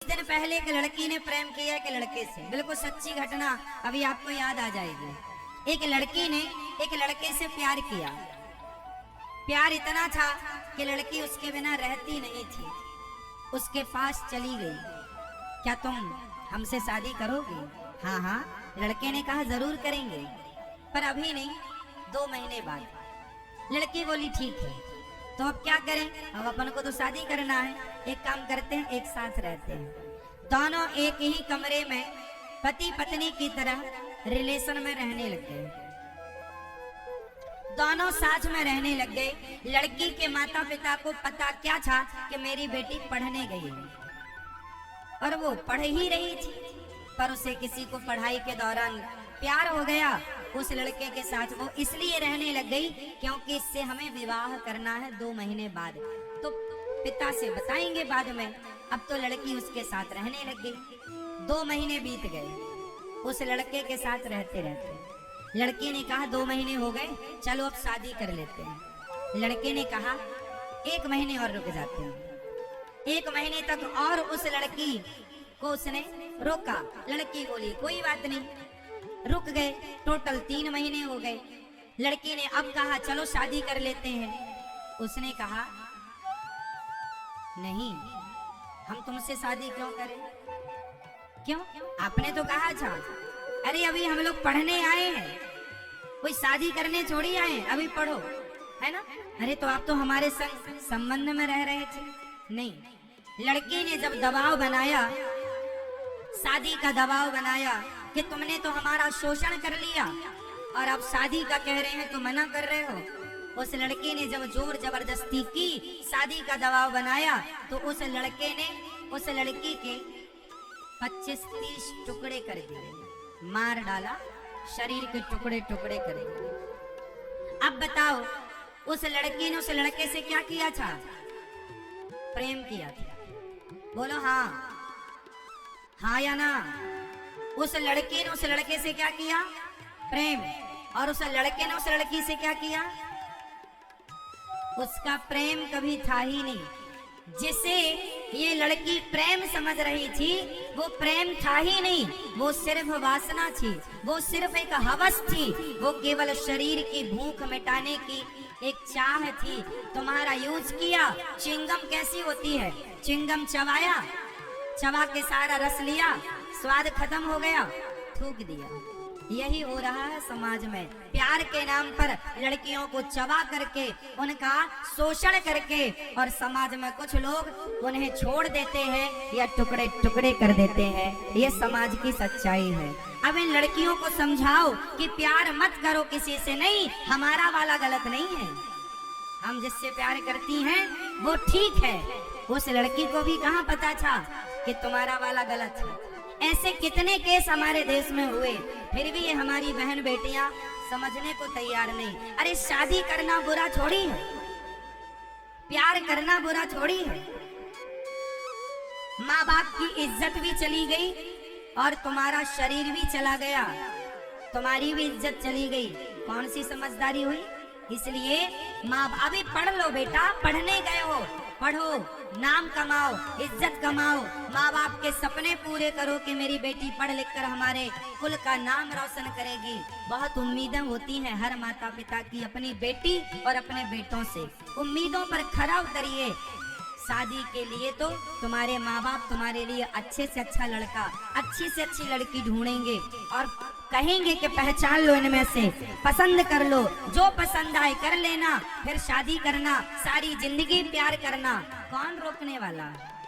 दिन पहले एक लड़की ने प्रेम किया एक लड़के से, बिल्कुल सच्ची घटना अभी आपको याद आ जाएगी। एक लड़की ने एक लड़के से प्यार किया, प्यार इतना था कि लड़की उसके बिना रहती नहीं थी, उसके पास चली गई। क्या तुम हमसे शादी करोगे? हाँ हाँ, लड़के ने कहा जरूर करेंगे, पर अभी नहीं, 2 महीने बाद। लड़की बोली ठीक है। तो अब क्या करें, अब अपन को तो शादी करना है, एक काम करते हैं, एक साथ रहते हैं। दोनों एक ही कमरे में पति पत्नी की तरह रिलेशन में रहने लग गए, दोनों साथ में रहने लग गए। लड़की के माता पिता को पता क्या था कि मेरी बेटी पढ़ने गई है, और वो पढ़ ही रही थी, पर उसे किसी को पढ़ाई के दौरान प्यार हो गया उस लड़के के साथ। वो इसलिए रहने लग गई क्योंकि इससे हमें विवाह करना है 2 महीने बाद, तो पिता से बताएंगे बाद में। अब तो लड़की उसके साथ रहने लग गई। 2 महीने बीत गए उस लड़के के साथ रहते रहते। लड़की ने कहा 2 महीने हो गए, चलो अब शादी कर लेते हैं। लड़के ने कहा 1 महीने और रुक जाते हैं। 1 महीने तक और उस लड़की को उसने रोका। लड़की बोली कोई बात नहीं, रुक गए। टोटल 3 महीने हो गए। लड़की ने अब कहा चलो शादी कर लेते हैं। उसने कहा नहीं, हम तुमसे शादी क्यों करें? क्यों? आपने तो कहा था। अरे अभी हम लोग पढ़ने आए हैं, कोई शादी करने थोड़ी आए हैं, अभी पढ़ो, है ना? अरे तो आप तो हमारे संग संबंध में रह रहे थे। नहीं, लड़की ने जब दबाव बनाया, शादी का दबाव बनाया कि तुमने तो हमारा शोषण कर लिया और अब शादी का कह रहे हैं तो मना कर रहे हो। उस लड़के ने जब जोर जबरदस्ती की, शादी का दबाव बनाया, तो उस लड़के ने उस लड़की के 25-30 टुकड़े कर दिए, मार डाला, शरीर के टुकड़े टुकड़े कर दिए। अब बताओ उस लड़की ने उस लड़के से क्या किया था? प्रेम किया था। बोलो हाँ, हाँ या ना? उस लड़की ने उस लड़के से क्या किया? प्रेम। और उस लड़के ने उस लड़की से क्या किया? उसका प्रेम कभी था ही नहीं। जिसे ये लड़की प्रेम समझ रही थी वो प्रेम था ही नहीं, वो सिर्फ वासना थी, वो सिर्फ एक हवस थी, वो केवल शरीर की भूख मिटाने की एक चाह थी। तुम्हारा यूज किया। चिंगम कैसी होती है? चिंगम चबाया, चबा के सारा रस लिया, स्वाद खत्म हो गया, थूक दिया। यही हो रहा है समाज में। प्यार के नाम पर लड़कियों को चबा करके, उनका शोषण करके, और समाज में कुछ लोग उन्हें छोड़ देते हैं या टुकड़े टुकड़े कर देते हैं। ये समाज की सच्चाई है। अब इन लड़कियों को समझाओ कि प्यार मत करो किसी से, नहीं, हमारा वाला गलत नहीं है, हम जिससे प्यार करती हैं वो ठीक है। उस लड़की को भी कहाँ पता था कि तुम्हारा वाला गलत है। ऐसे कितने केस हमारे देश में हुए, फिर भी ये हमारी बहन बेटियां समझने को तैयार नहीं। अरे शादी करना बुरा थोड़ी है, प्यार करना बुरा थोड़ी है। माँ बाप की इज्जत भी चली गई और तुम्हारा शरीर भी चला गया, तुम्हारी भी इज्जत चली गई। कौन सी समझदारी हुई? इसलिए माँ बाप, अभी पढ़ लो बेटा, पढ़ने गए हो, पढ़ो, नाम कमाओ, इज्जत कमाओ, माँ बाप के सपने पूरे करो कि मेरी बेटी पढ़ लिख कर हमारे कुल का नाम रोशन करेगी। बहुत उम्मीदें होती हैं हर माता पिता की अपनी बेटी और अपने बेटों से। उम्मीदों पर खरा उतरिए। शादी के लिए तो तुम्हारे माँ बाप तुम्हारे लिए अच्छे से अच्छा लड़का, अच्छी से अच्छी लड़की ढूंढेंगे और कहेंगे कि पहचान लो, इनमें से पसंद कर लो, जो पसंद आए कर लेना, फिर शादी करना, सारी जिंदगी प्यार करना। कौन रोकने वाला है?